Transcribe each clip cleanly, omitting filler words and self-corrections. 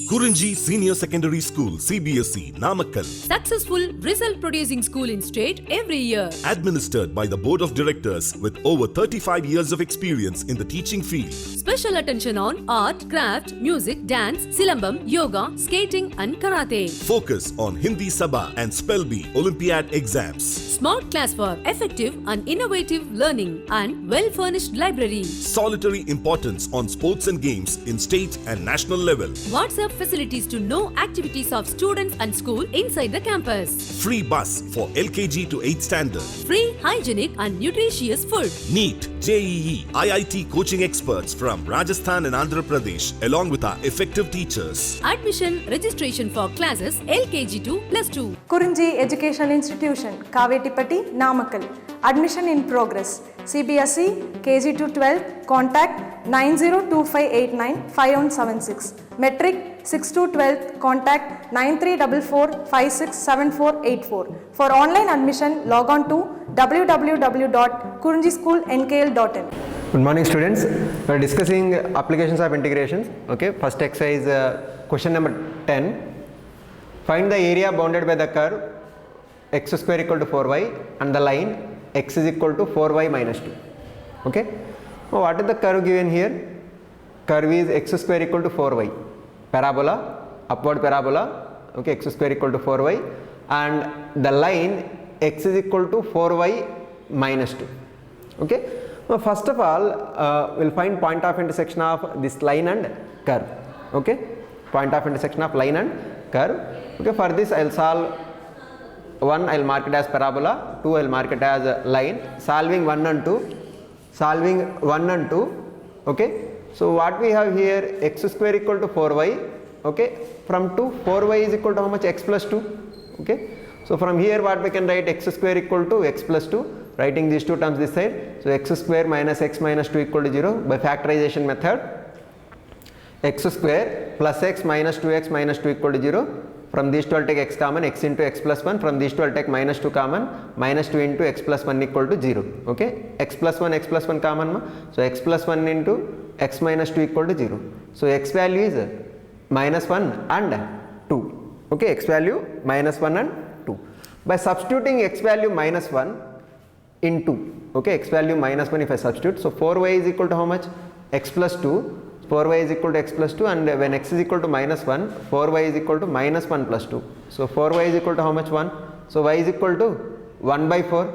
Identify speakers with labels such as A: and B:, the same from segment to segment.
A: Kurunji Senior Secondary School, CBSE, Namakkal.
B: Successful result producing school in state every year.
A: Administered by the Board of Directors with over 35 years of experience in the teaching field.
B: Special attention on art, craft, music, dance, silambam, yoga, skating and karate.
A: Focus on Hindi Sabha and Spell Bee Olympiad exams.
B: Smart class for effective and innovative learning and well-furnished library.
A: Solitary importance on sports and games in state and national level.
B: WhatsApp facilities to know activities of students and school inside the campus.
A: Free bus for LKG to 8th standard.
B: Free, hygienic and nutritious food.
A: NEET, JEE, IIT coaching experts from Rajasthan and Andhra Pradesh along with our effective teachers.
B: Admission registration for classes LKG to +2.
C: Kurunji Education Institution, Kavetipatti, Namakkal. Admission in progress. CBSE, KG to 12, contact 9025895176. Metric 6 to 12, contact 9344567484. For online admission, log on to www.kurunjischoolnkl.in.
D: Good morning students, we are discussing applications of integrations. Okay, first exercise question number 10. Find the area bounded by the curve x square equal to 4y and the line x is equal to 4y minus 2. Okay, now what is the curve given here? Curve is x square equal to 4y, parabola, upward parabola, okay, x square equal to 4y, and the line x is equal to 4y minus 2. Okay, now first of all we'll find point of intersection of this line and curve. Okay, point of intersection of line and curve. Okay, for this I'll solve 1, I'll mark it as parabola, 2 I'll mark it as line, solving 1 and 2, okay. So what we have here, x square equal to 4y, okay, from 2, 4y is equal to how much? X plus 2, okay. So from here what we can write, x square equal to x plus 2, writing these two terms this side, so x square minus x minus 2 equal to 0 by factorization method, x square plus x minus 2x minus 2 equal to 0. From these two I'll take x common, x into x plus 1, from these two I'll take minus 2 common, minus 2 into x plus 1 equal to 0, okay. X plus 1 common ma, so x plus 1 into x minus 2 equal to 0. So x value is minus 1 and 2, okay, x value minus 1 and 2. By substituting x value minus 1 into, okay, x value minus 1 if I substitute, so 4y is equal to how much? X plus 2, 4y is equal to x plus 2, and when x is equal to minus 1, 4y is equal to minus 1 plus 2. So 4y is equal to how much? 1. So y is equal to 1 by 4.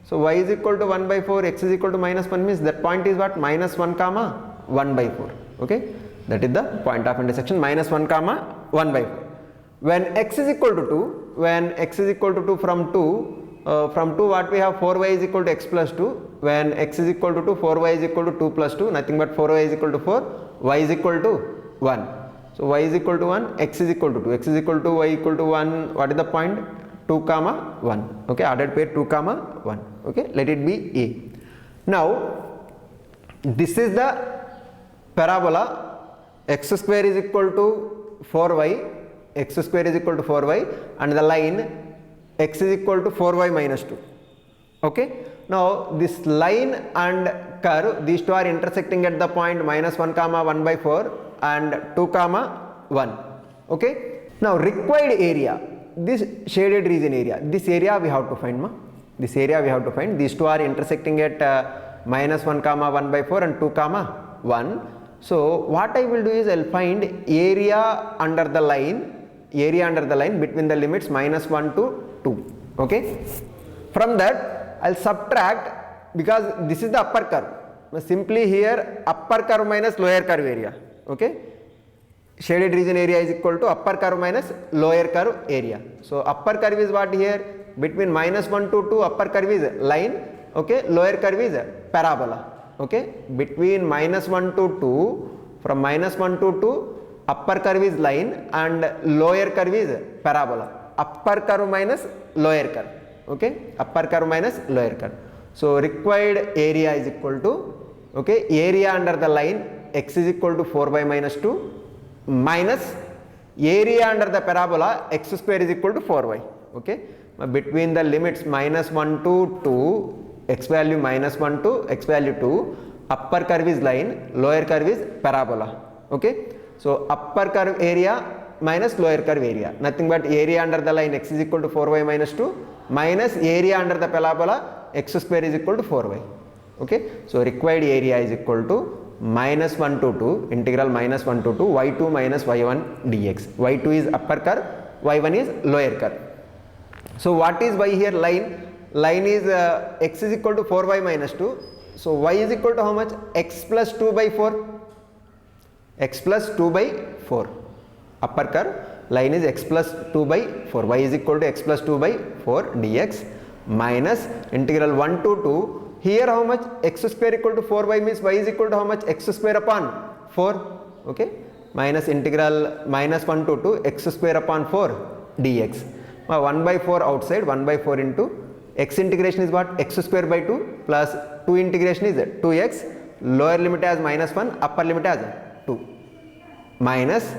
D: So y is equal to 1 by 4, x is equal to minus 1 means that point is what? Minus 1 comma 1 by 4. Okay, that is the point of intersection, minus 1 comma 1 by 4. When x is equal to 2, when x is equal to 2, from 2 what we have, 4y is equal to x plus 2. When x is equal to 2, 4y is equal to 2 plus 2, nothing but 4y is equal to 4, y is equal to 1. So y is equal to 1, x is equal to 2, x is equal to y equal to 1, what is the point? 2 comma 1, okay, ordered pair 2 comma 1, okay, let it be A. Now this is the parabola, x square is equal to 4y, x square is equal to 4y, and the line x is equal to 4y minus 2, okay. Now this line and curve, these two are intersecting at the point minus 1 comma 1 by 4 and 2 comma 1, okay. Now required area, this shaded region area, this area we have to find, this area we have to find. These two are intersecting at minus 1 comma 1 by 4 and 2 comma 1. So what I will do is I'll find area under the line between the limits minus 1 to 2, okay. From that I'll subtract, because this is the upper curve, simply here upper curve minus lower curve area, okay. Shaded region area is equal to upper curve minus lower curve area. So upper curve is what here? Between minus 1 to 2, upper curve is line, okay, lower curve is parabola, okay. Between minus 1 to 2, from minus 1 to 2, upper curve is line and lower curve is parabola. Upper curve minus lower curve, okay, upper curve minus lower curve. So required area is equal to, okay, area under the line x is equal to 4 by minus 2 minus area under the parabola x square is equal to 4y, okay. Between the limits minus 1 to 2, x value minus 1 to x value 2, upper curve is line, lower curve is parabola, okay. So upper curve area minus lower curve area, nothing but area under the line x is equal to 4y minus 2 minus area under the parabola x square is equal to 4y. Okay, so required area is equal to minus 1 to 2 integral minus 1 to 2 y2 minus y1 dx. y2 is upper curve, y1 is lower curve. So what is y here? Line is x is equal to 4y minus 2. So y is equal to how much? X plus 2 by 4. X plus 2 by 4. Upper curve line is x plus 2 by 4. Y is equal to x plus 2 by 4 dx minus integral 1 to 2. Here how much? X square equal to 4y means y is equal to how much? X square upon 4. Okay, minus integral minus 1 to 2 x square upon 4 dx. 1 by 4 outside, 1 by 4 into x integration is what? X square by 2 plus 2 integration is 2x, lower limit as minus 1, upper limit as 2 minus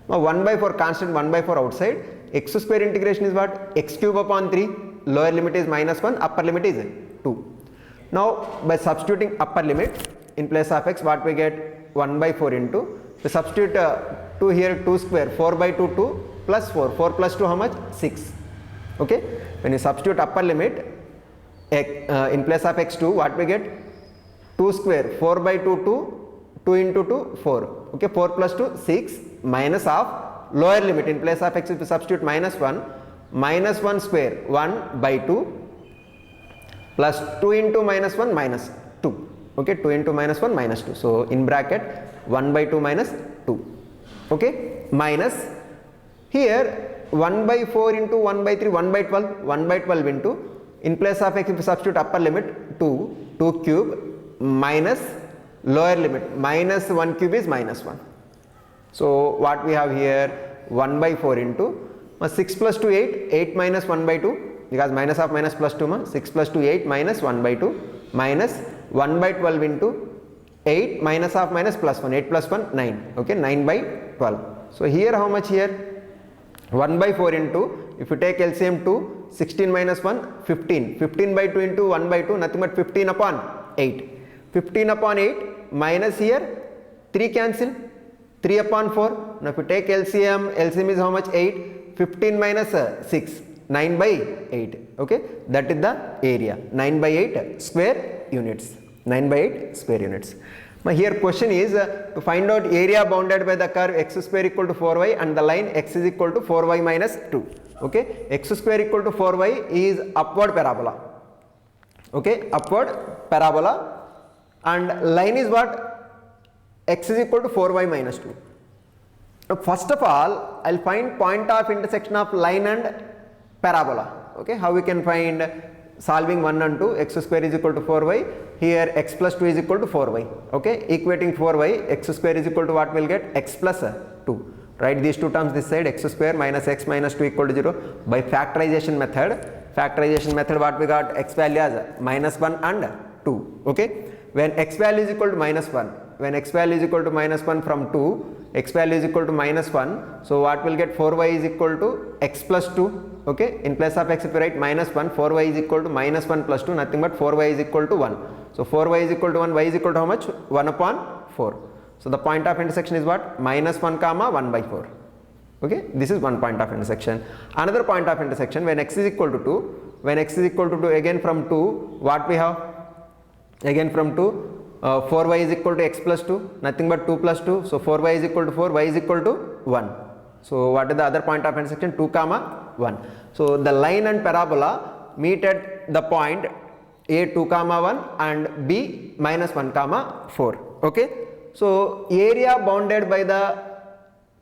D: 1 by 4 constant, 1 by 4 outside, x square integration is what? X cube upon 3, lower limit is minus 1, upper limit is 2. Now by substituting upper limit in place of x, what we get? 1 by 4 into, we substitute 2 here, 2 square, 4 by 2, 2 plus 4, 4 plus 2 how much? 6. Okay, when you substitute upper limit in place of x2, what we get? 2 square, 4 by 2, 2, 2 into 2, 4. Okay, 4 plus 2, 6 minus of lower limit in place of x, if you substitute minus 1, minus 1 square, 1 by 2 plus 2 into minus 1 minus 2. Okay, 2 into minus 1 minus 2. So in bracket 1 by 2 minus 2. Okay, minus here 1 by 4 into 1 by 3, 1 by 12, 1 by 12 into, in place of x if you substitute upper limit 2 cube minus lower limit minus 1 cube is minus 1. So what we have here? 1 by 4 into 6 plus 2 8, 8 minus 1 by 2 because minus of minus plus 2 6 plus 2 8 minus 1 by 2 minus 1 by 12 into 8 minus of minus plus 1, 8 plus 1 9. Okay, 9 by 12. So here how much here? 1 by 4 into, if you take LCM 2, 16 minus 1, 15. 15 by 2 into 1 by 2, nothing but 15 upon 8. 15 upon 8 minus here 3 cancel, 3 upon 4. Now if you take LCM, LCM is how much? 8. 15 minus 6, 9 by 8. Okay, that is the area. 9 by 8 square units. 9 by 8 square units. Now here question is to find out area bounded by the curve x square equal to 4y and the line x is equal to 4y minus 2. Okay, x square equal to 4y is upward parabola. Okay, upward parabola, and line is what? X is equal to 4y minus 2. Now first of all, I'll find point of intersection of line and parabola. Okay, how we can find? Solving 1 and 2, x square is equal to 4y, here x plus 2 is equal to 4y. Okay, equating 4y, x square is equal to what we'll get? X plus 2. Write these two terms this side, x square minus x minus 2 equal to 0 by factorization method. Factorization method, what we got? X value as minus 1 and 2. Okay, when x value is equal to minus 1, when x value is equal to minus 1 from 2, x value is equal to minus 1, so what will get? 4y is equal to x plus 2. Okay, in place of x if you write minus 1, 4y is equal to minus 1 plus 2, nothing but 4y is equal to 1. So 4y is equal to 1, y is equal to how much? 1 upon 4. So the point of intersection is what? Minus 1 comma 1 by 4. Okay, this is one point of intersection. Another point of intersection when x is equal to 2, when x is equal to 2, again from 2, what we have? Again from 2, 4y is equal to x plus 2, nothing but 2 plus 2. So 4y is equal to 4, y is equal to 1. So what is the other point of intersection? 2 comma 1. So the line and parabola meet at the point A 2 comma 1 and B minus 1 comma 4. Okay. So area bounded by the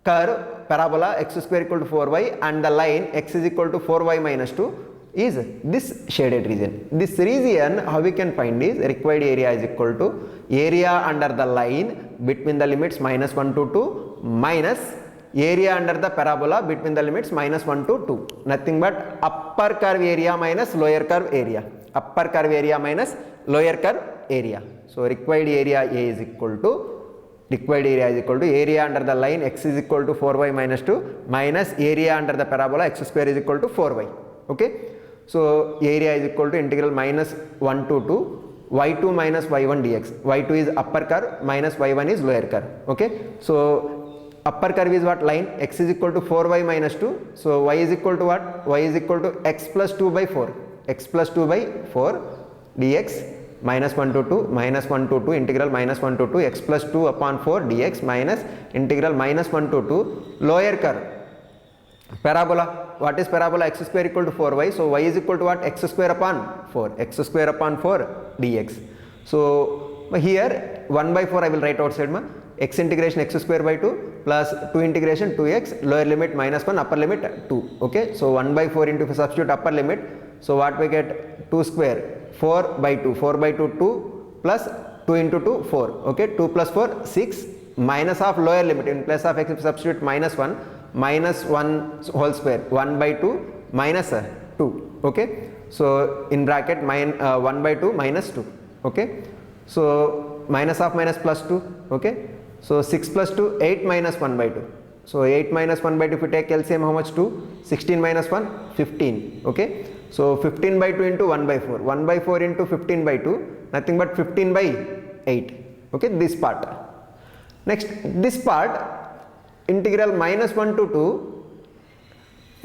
D: curve parabola x square equal to 4y and the line x is equal to 4y minus 2 is this shaded region. This region, how we can find is required area is equal to area under the line between the limits minus 1 to 2 minus area under the parabola between the limits minus 1 to 2. Nothing but upper curve area minus lower curve area. Upper curve area minus lower curve area. So required area A is equal to area under the line x is equal to 4y minus 2 minus area under the parabola x square is equal to 4y. Okay. So area is equal to integral minus 1 to 2 y2 minus y1 dx. y2 is upper curve minus y1 is lower curve. Okay. So upper curve is what? Line x is equal to 4y minus 2. So y is equal to what? Y is equal to x plus 2 by 4. X plus 2 by 4 dx minus 1 to 2 minus 1 to 2 integral minus 1 to 2 x plus 2 upon 4 dx minus integral minus 1 to 2 lower curve. Parabola. What is parabola? X square equal to 4y. So y is equal to what? X square upon 4. X square upon 4 dx. So here 1 by 4 I will write outside ma. X integration x square by 2 plus 2 integration 2x, lower limit minus 1, upper limit 2. Okay. So 1 by 4 into, if you substitute upper limit, so what we get? 2 square 4 by 2. 4 by 2 2 plus 2 into 2 4. Okay. 2 plus 4 6 minus of lower limit, in place of x if you substitute minus 1, minus 1 whole square, 1 by 2 minus 2. Okay. So in bracket 1 by 2 minus 2. Okay. So minus of minus plus 2. Okay. So 6 plus 2 8 minus 1 by 2. So 8 minus 1 by 2, if you take LCM, how much? 2. 16 minus 1 15. Okay. So 15 by 2 into 1 by 4. 1 by 4 into 15 by 2, nothing but 15 by 8. Okay. This part. Next, this part, integral minus 1 to 2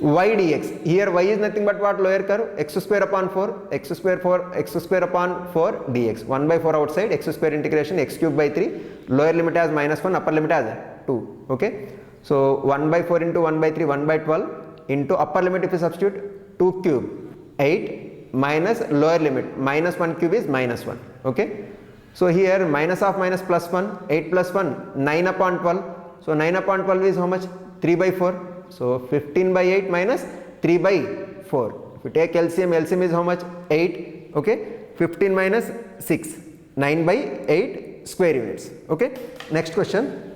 D: y dx. Here y is nothing but what? Lower curve, x square upon 4, x square upon 4 dx. 1 by 4 outside, x square integration x cube by 3, lower limit as minus 1, upper limit as 2. Okay. So 1 by 4 into 1 by 3, 1 by 12 into upper limit if you substitute 2 cube 8 minus lower limit minus 1 cube is minus 1. Okay. So here minus of minus plus 1, 8 plus 1, 9 upon 12. So 9 upon 12 is how much? 3 by 4. So 15 by 8 minus 3 by 4. If you take LCM, LCM is how much? 8. Okay. 15 minus 6, 9 by 8 square units. Okay. Next question.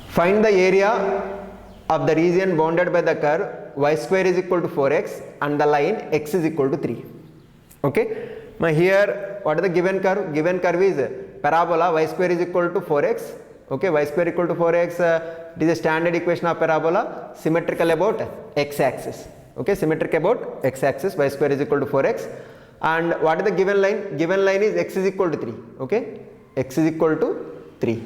D: Find the area of the region bounded by the curve y square is equal to 4x and the line x is equal to 3. Okay. Now here what is the given curve? Given curve is parabola y square is equal to 4x. Okay, y square equal to 4x, it is a standard equation of parabola, symmetrical about x axis. Okay, symmetric about x axis, y square is equal to 4x. And what is the given line? Given line is x is equal to 3. Okay, x is equal to 3.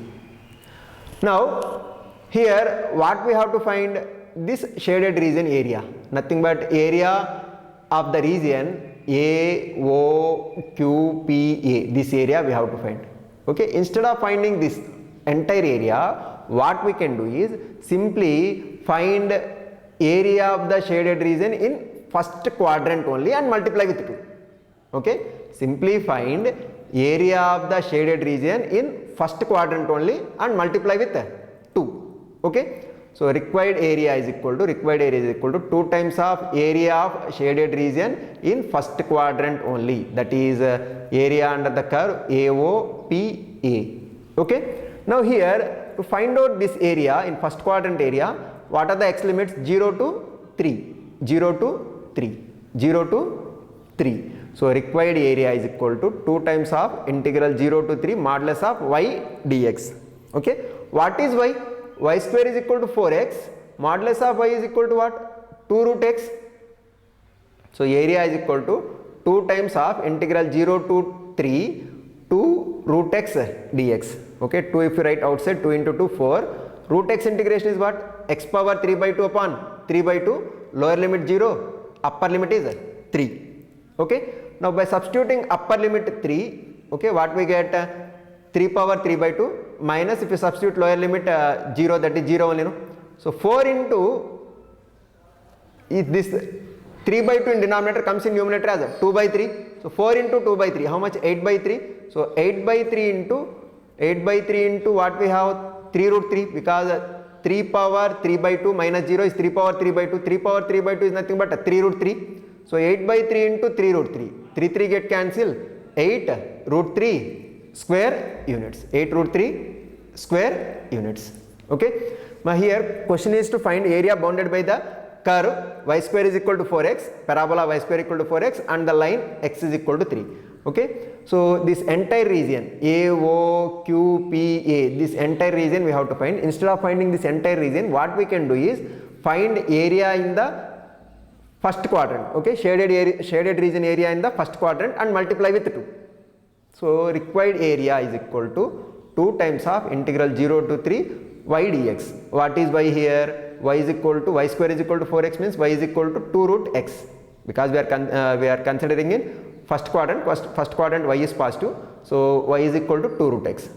D: Now here what we have to find? This shaded region area, nothing but area of the region A, O, Q, P, A. This area we have to find. Okay, instead of finding this entire area, what we can do is simply find area of the shaded region in first quadrant only and multiply with 2. Okay, simply find area of the shaded region in first quadrant only and multiply with 2. Okay, so required area is equal to 2 times of area of shaded region in first quadrant only, that is area under the curve AOPA. Okay. Now here to find out this area in first quadrant area, what are the x limits? 0 to 3, 0 to 3, 0 to 3. So required area is equal to 2 times of integral 0 to 3 modulus of y dx. Okay. What is y? Y square is equal to 4x, modulus of y is equal to what? 2 root x. So area is equal to 2 times of integral 0 to 3 2 root x dx. Okay, 2 if you write outside, 2 into 2 4. Root x integration is what? X power 3 by 2 upon 3 by 2, lower limit 0, upper limit is 3. Okay. Now by substituting upper limit 3, okay, what we get? 3 power 3 by 2 minus, if you substitute lower limit 0, that is 0 only, no? So 4 into, if this 3 by 2 in denominator comes in numerator as 2 by 3. So 4 into 2 by 3, how much? 8 by 3. So 8 by 3 into what we have? 3 root 3, because 3 power 3 by 2 minus 0 is 3 power 3 by 2. 3 power 3 by 2 is nothing but 3 root 3. So 8 by 3 into 3 root 3. 3 get cancelled. 8 root 3 square units. 8 root 3 square units. Okay. Now here question is to find area bounded by the curve y square is equal to 4x, parabola y square equal to 4x and the line x is equal to 3. Okay. So this entire region A, O, Q, P, A, this entire region we have to find. Instead of finding this entire region, what we can do is find area in the first quadrant. Okay, shaded region area in the first quadrant and multiply with 2. So required area is equal to 2 times of integral 0 to 3 y dx. What is y here? Y is equal to y square is equal to 4x means y is equal to 2 root x, because we are considering in first quadrant. First quadrant y is positive, so y is equal to 2 root x.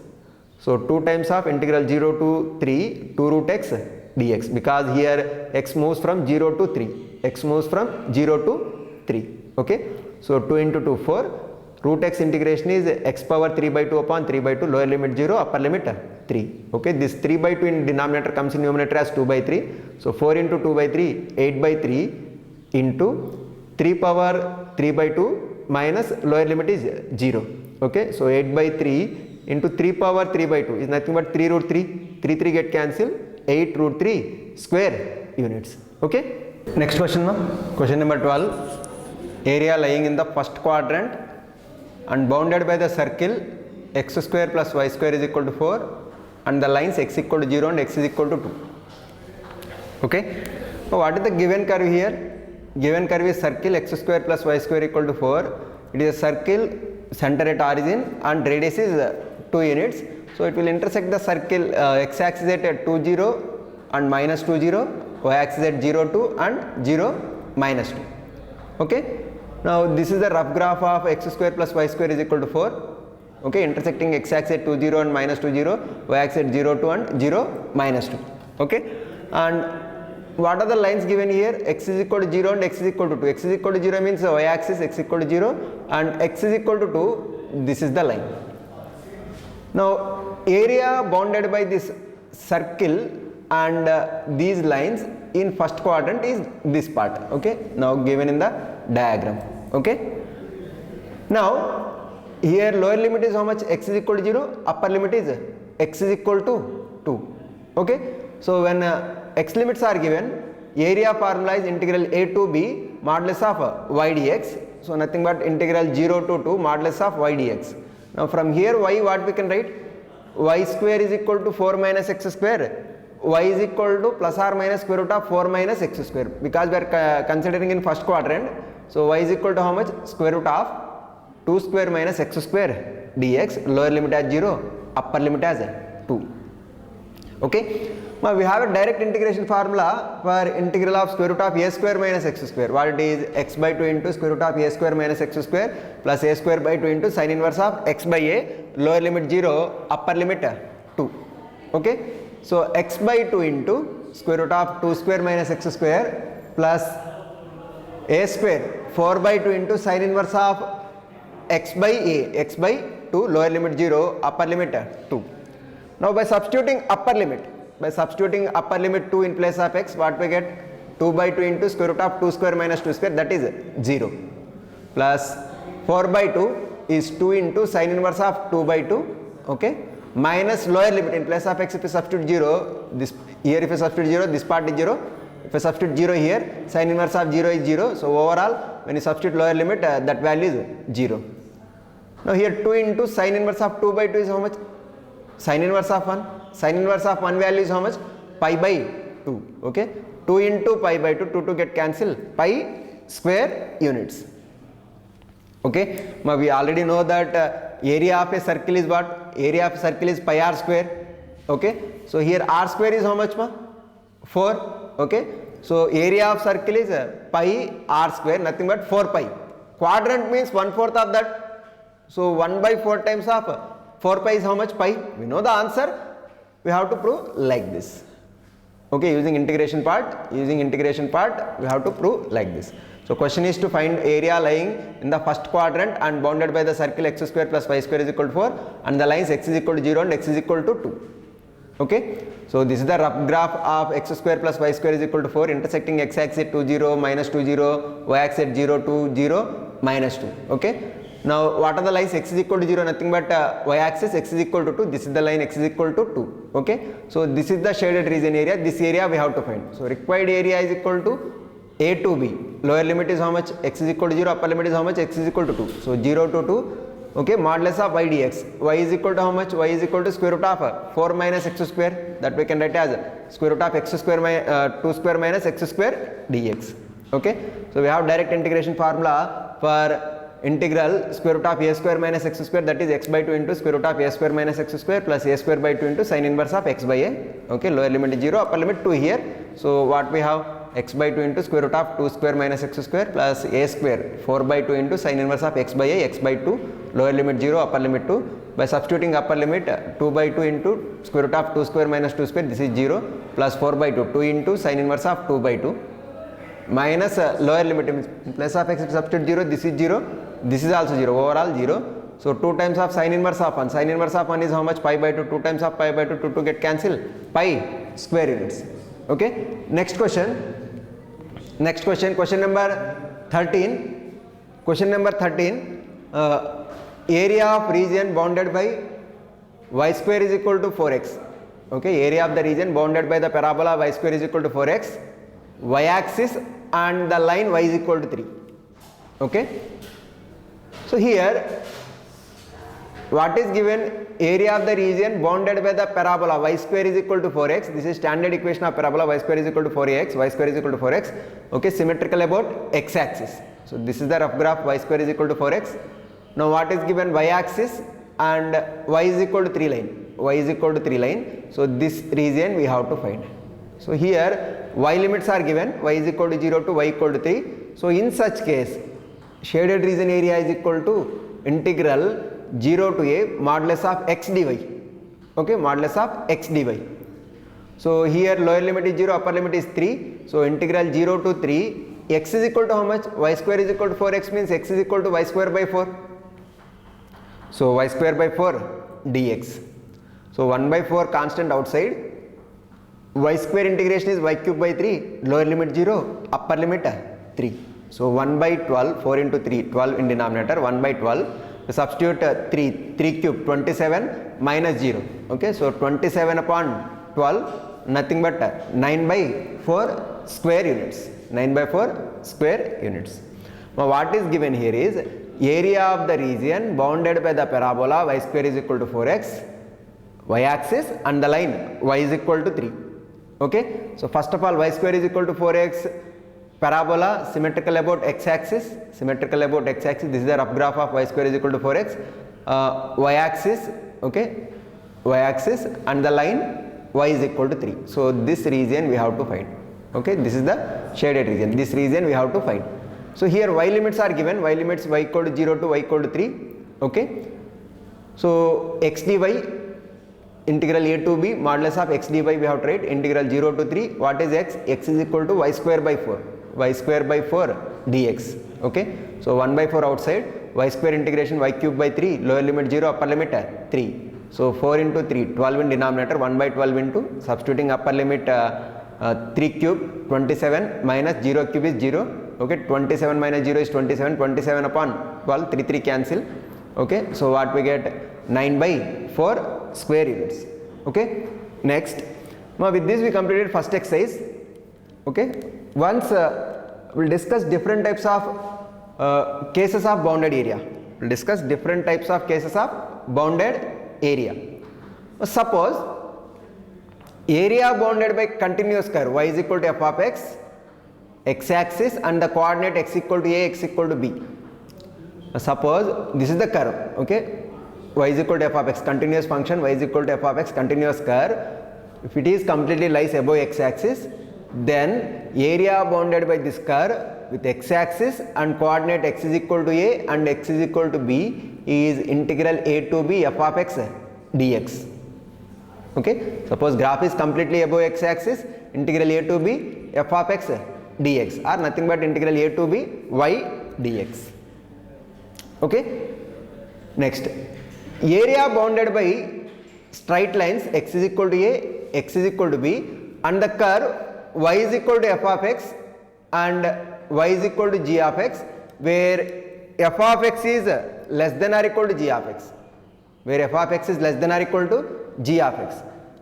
D: So 2 times of integral 0 to 3 2 root x dx, because here x moves from 0 to 3, x moves from 0 to 3. Okay, so 2 into 2 4, root x integration is x power 3 by 2 upon 3 by 2, lower limit 0, upper limit 3. Okay, this 3 by 2 in denominator comes in numerator as 2 by 3. So 4 into 2 by 3, 8 by 3 into 3 power 3 by 2 minus lower limit is 0. Okay, so 8 by 3 into 3 power 3 by 2 is nothing but 3 root 3. 3 get cancelled, 8 root 3 square units. Okay, next question now. Question number 12. Area lying in the first quadrant and bounded by the circle x square plus y square is equal to 4 and the lines x equal to 0 and x is equal to 2. Okay, so what is the given curve here? Given curve is circle x square plus y square equal to 4. It is a circle, center at origin and radius is 2 units. So it will intersect the circle x axis at 2 0 and minus 2 0, y axis at 0 2 and 0 minus 2. Okay, now this is the rough graph of x square plus y square is equal to 4. Okay, intersecting x axis at 2 0 and minus 2 0, y axis at 0 2 and 0 minus 2. Okay, and what are the lines given here? X is equal to 0 and x is equal to 2. X is equal to 0 means y axis x equal to 0 and x is equal to 2. This is the line. Now area bounded by this circle and these lines in first quadrant is this part. Okay, now given in the diagram. Okay, now here lower limit is how much? X is equal to 0, upper limit is x is equal to 2. Okay, so when x limits are given, area formula is integral a to b modulus of y dx. So nothing but integral 0 to 2 modulus of y dx. Now from here y, what we can write? Y square is equal to 4 minus x square. Y is equal to plus or minus square root of 4 minus x square, because we are considering in first quadrant. So y is equal to how much? Square root of 2 square minus x square dx, lower limit as 0, upper limit as 2. Okay, now we have a direct integration formula for integral of square root of a square minus x square. What it is? X by 2 into square root of a square minus x square plus a square by 2 into sin inverse of x by a, lower limit 0, upper limit 2. Okay, so x by 2 into square root of 2 square minus x square plus a square 4 by 2 into sin inverse of x by a, x by 2, lower limit 0, upper limit 2. Now by substituting upper limit 2 in place of x, what we get? 2 by 2 into square root of 2 square minus 2 square, that is 0, plus 4 by 2 is 2 into sin inverse of 2 by 2, okay, minus lower limit in place of x, if you substitute 0, this here if you substitute 0, this part is 0, if you substitute 0 here, sin inverse of 0 is 0, so overall when you substitute lower limit, that value is 0. Now here 2 into sin inverse of 2 by 2 is how much? Sin inverse of 1. Sin inverse of 1 value is how much? Pi by 2. Okay, 2 into pi by 2, 2 get cancelled, pi square units. Okay, now we already know that area of a circle is what? Area of a circle is pi r square. Okay, so here r square is how much? 4. Okay, so area of circle is pi r square, nothing but 4 pi. Quadrant means 1/4 of that. So 1 by 4 times of 4 pi is how much? Pi. We know the answer. We have to prove like this. Okay, using integration part, we have to prove like this. So question is to find area lying in the first quadrant and bounded by the circle x square plus y square is equal to 4 and the lines x is equal to 0 and x is equal to 2. Okay, so this is the rough graph of x square plus y square is equal to 4, intersecting x axis at 2 0 minus 2 0, y axis at 0 2 0 minus 2. Okay, now what are the lines? X is equal to 0, nothing but y axis, x is equal to 2, this is the line x is equal to 2. Okay, so this is the shaded region area, this area we have to find. So required area is equal to a to b, lower limit is how much? X is equal to 0, upper limit is how much? X is equal to 2. So 0 to 2, okay, modulus of y dx, y is equal to how much? Y is equal to square root of 4 minus x square, that we can write as square root of x square 2 square minus x square dx. Okay, so we have direct integration formula for integral square root of a square minus x square, that is x by 2 into square root of a square minus x square plus a square by 2 into sin inverse of x by a. Okay, lower limit is 0, upper limit 2 here. So what we have, x by 2 into square root of 2 square minus x square plus a square 4 by 2 into sin inverse of x by a, x by 2, lower limit 0, upper limit 2. By substituting upper limit 2 by 2 into square root of 2 square minus 2 square, this is 0, plus 4 by 2, 2 into sin inverse of 2 by 2, minus lower limit plus of x, substitute 0, this is 0, this is also 0, overall 0. So 2 times of sin inverse of 1, sin inverse of 1 is how much, pi by 2, 2 times of pi by 2, 2 get cancelled, pi square units. Okay, next question number 13. Question number 13, area of region bounded by y square is equal to 4x. Okay, area of the region bounded by the parabola y square is equal to 4x, y axis and the line y is equal to 3. Okay, so here what is given, area of the region bounded by the parabola y square is equal to 4x. This is standard equation of parabola y square is equal to 4x, y square is equal to 4x. Okay, symmetrical about x axis. So this is the rough graph, y square is equal to 4x. Now what is given, y axis and y is equal to 3 line, y is equal to 3 line. So this region we have to find. So here y limits are given, y is equal to 0 to y equal to 3. So in such case, shaded region area is equal to integral 0 to a modulus of x dy. Okay, modulus of x dy. So here lower limit is 0, upper limit is 3. So integral 0 to 3, x is equal to how much, y square is equal to 4x, means x is equal to y square by 4. So y square by 4 dx. So 1 by 4 constant outside, y square integration is y cube by 3, lower limit 0, upper limit 3. So 1 by 12, 4 into 3, 12 in denominator, 1 by 12. Substitute 3 cube, 27 minus 0. Okay, so 27 upon 12, nothing but 9 by 4 square units. 9 by 4 square units. Now what is given here is area of the region bounded by the parabola y square is equal to 4x, y axis and the line y is equal to 3. Okay, so first of all y square is equal to 4x, parabola symmetrical about x axis, symmetrical about x axis, this is the rough graph of y square is equal to 4x, y axis, okay, y axis and the line y is equal to 3. So this region we have to find. Okay, this is the shaded region, this region we have to find. So here y limits are given, y limits y equal to 0 to y equal to 3. Okay, so x dy, integral a to b modulus of x dy we have to write, integral 0 to 3, what is x, x is equal to y square by 4, y square by 4 dx. Okay, so 1 by 4 outside, y square integration y cube by 3, lower limit 0, upper limit 3. So 4 into 3, 12 in denominator, 1 by 12 into, substituting upper limit 3 cube, 27 minus 0 cube is 0. Okay, 27 minus 0 is 27, 27 upon 12, 3 3 cancel. Okay, so what we get, 9 by 4 square units. Okay, next, now with this we completed first exercise. Okay, once we'll discuss different types of cases of bounded area. We'll discuss different types of cases of bounded area. Suppose area bounded by continuous curve y is equal to f of x, x axis and the coordinate x equal to a, x equal to b. Suppose this is the curve. Okay, y is equal to f of x, continuous function, y is equal to f of x, continuous curve. If it is completely lies above x axis, then area bounded by this curve with x axis and coordinate x is equal to a and x is equal to b is integral a to b f of x dx. Okay, suppose graph is completely above x axis, integral a to b f of x dx or nothing but integral a to b y dx. Okay, next, area bounded by straight lines x is equal to a, x is equal to b and the curve y is equal to f of x and y is equal to g of x, where f of x is less than or equal to g of x, where f of x is less than or equal to g of x.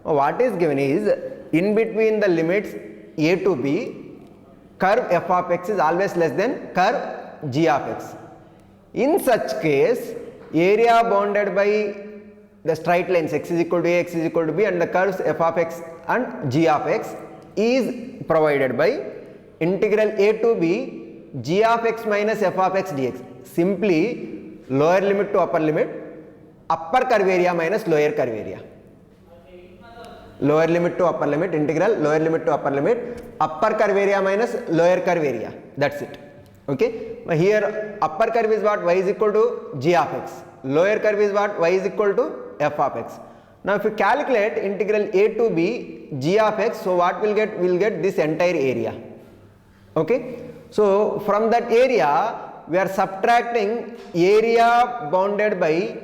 D: Now what is given is in between the limits a to b, curve f of x is always less than curve g of x. In such case, area bounded by the straight lines x is equal to a, x is equal to b and the curves f of x and g of x is provided by integral a to b g of x minus f of x dx. Simply lower limit to upper limit, upper curve area minus lower curve area. Lower limit to upper limit, integral lower limit to upper limit, upper curve area minus lower curve area. That's it. Okay. Here upper curve is what? Y is equal to g of x. Lower curve is what? Y is equal to f of x. Now if you calculate integral a to b g of x, so what we'll get? We'll get this entire area. Okay. So from that area we are subtracting area bounded by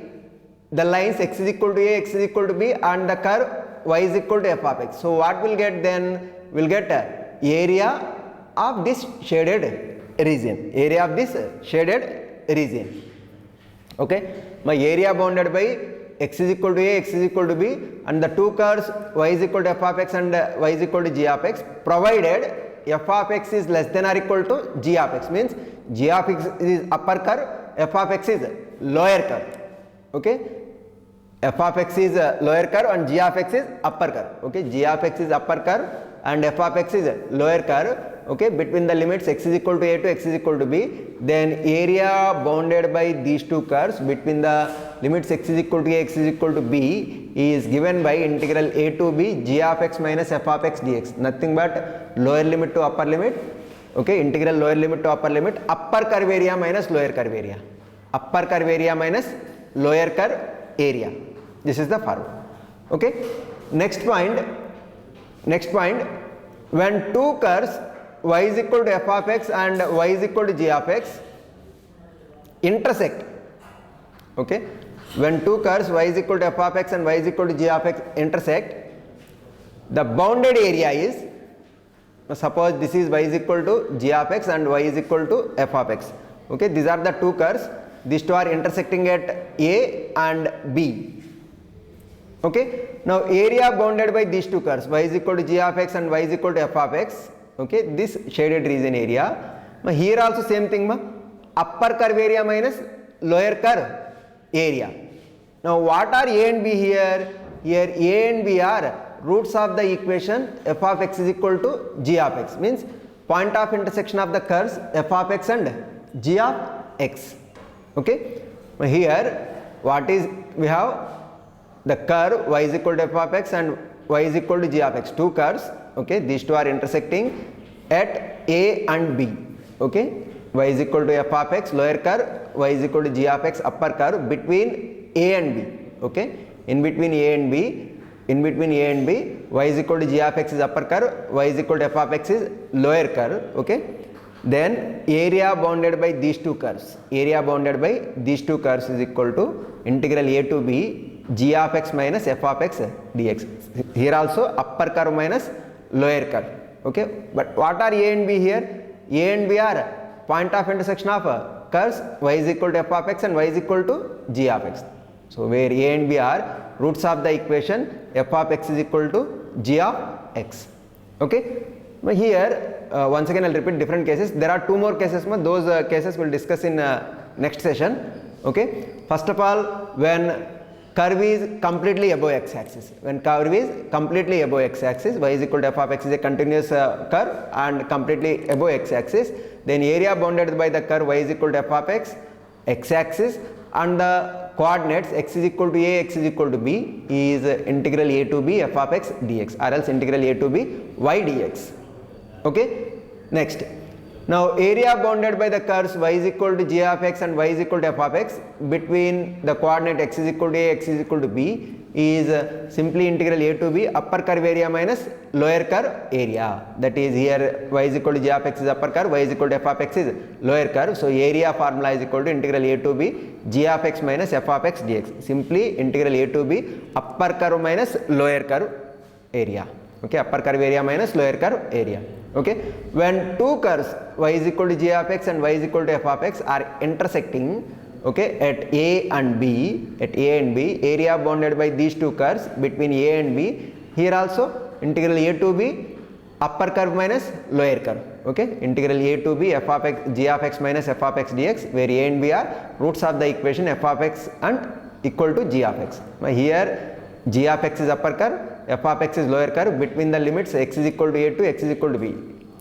D: the lines x is equal to a, x is equal to b, and the curve y is equal to f of x. So what we'll get then? We'll get area of this shaded region. Area of this shaded region. Okay. My area bounded by x is equal to a, x is equal to b, and the two curves y is equal to f of x and y is equal to g of x, provided f of x is less than or equal to g of x, means g of x is upper curve, f of x is lower curve. Okay. F of x is lower curve and g of x is upper curve. Okay. G of x is upper curve and f of x is lower curve. Okay. Between the limits x is equal to a to x is equal to b, then area bounded by these two curves between the limits x is equal to a, x is equal to b is given by integral a to b g of x minus f of x dx. Nothing but lower limit to upper limit. Okay. Integral lower limit to upper limit, upper curve area minus lower curve area. Upper curve area minus lower curve area. This is the formula. Okay. Next point, when two curves y is equal to f of x and y is equal to g of x intersect. Okay. When two curves y is equal to f of x and y is equal to g of x intersect, the bounded area is, suppose this is y is equal to g of x and y is equal to f of x. Okay. These are the two curves. These two are intersecting at a and b. Okay. Now area bounded by these two curves y is equal to g of x and y is equal to f of x. Okay. This shaded region area. Here also same thing. Upper curve area minus lower curve area. Now what are a and b here? Here a and b are roots of the equation f of x is equal to g of x, means point of intersection of the curves f of x and g of x. Okay. Here what is, we have the curve y is equal to f of x and y is equal to g of x, two curves. Okay. These two are intersecting at a and b. Okay. Y is equal to f of x lower curve, y is equal to g of x upper curve, between a and b. Okay. In between a and b, y is equal to g of x is upper curve, y is equal to f of x is lower curve. Okay. Then area bounded by these two curves, area bounded by these two curves is equal to integral a to b g of x minus f of x dx. Here also upper curve minus lower curve. Okay. But what are a and b here? A and b are point of intersection of curves y is equal to f of x and y is equal to g of x. So where a and b are roots of the equation f of x is equal to g of x. Okay. But here once again I will repeat different cases. There are two more cases. Those cases we will discuss in next session. Okay. First of all, when curve is completely above x axis, when curve is completely above x axis, y is equal to f of x is a continuous curve and completely above x axis, then area bounded by the curve y is equal to f of x axis, and the coordinates x is equal to a, x is equal to b is integral a to b f of x dx, or else integral a to b y dx. Okay. Next, now area bounded by the curves y is equal to g of x and y is equal to f of x between the coordinate x is equal to a, x is equal to b is simply integral a to b upper curve area minus lower curve area. That is, here y is equal to g of x is upper curve, y is equal to f of x is lower curve. So area formula is equal to integral a to b g of x minus f of x dx. Simply integral a to b upper curve minus lower curve area. Okay. Upper curve area minus lower curve area. Okay. When two curves y is equal to g of x and y is equal to f of x are intersecting, okay, at a and b, area bounded by these two curves between a and b, here also integral a to b upper curve minus lower curve. Okay. Integral a to b f of x g of x minus f of x dx, where a and b are roots of the equation f of x and equal to g of x. Here g of x is upper curve, f of x is lower curve, between the limits x is equal to a to x is equal to b.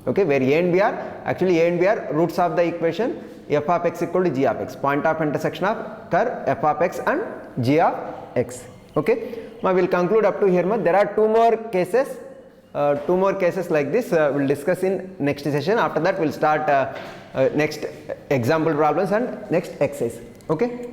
D: Okay, where a and b are actually a and b are roots of the equation f of x equal to g of x, point of intersection of curve f of x and g of x. Okay, now we will conclude up to here. There are two more cases like this we'll discuss in next session. After that we'll start next example problems and next exercise. Okay.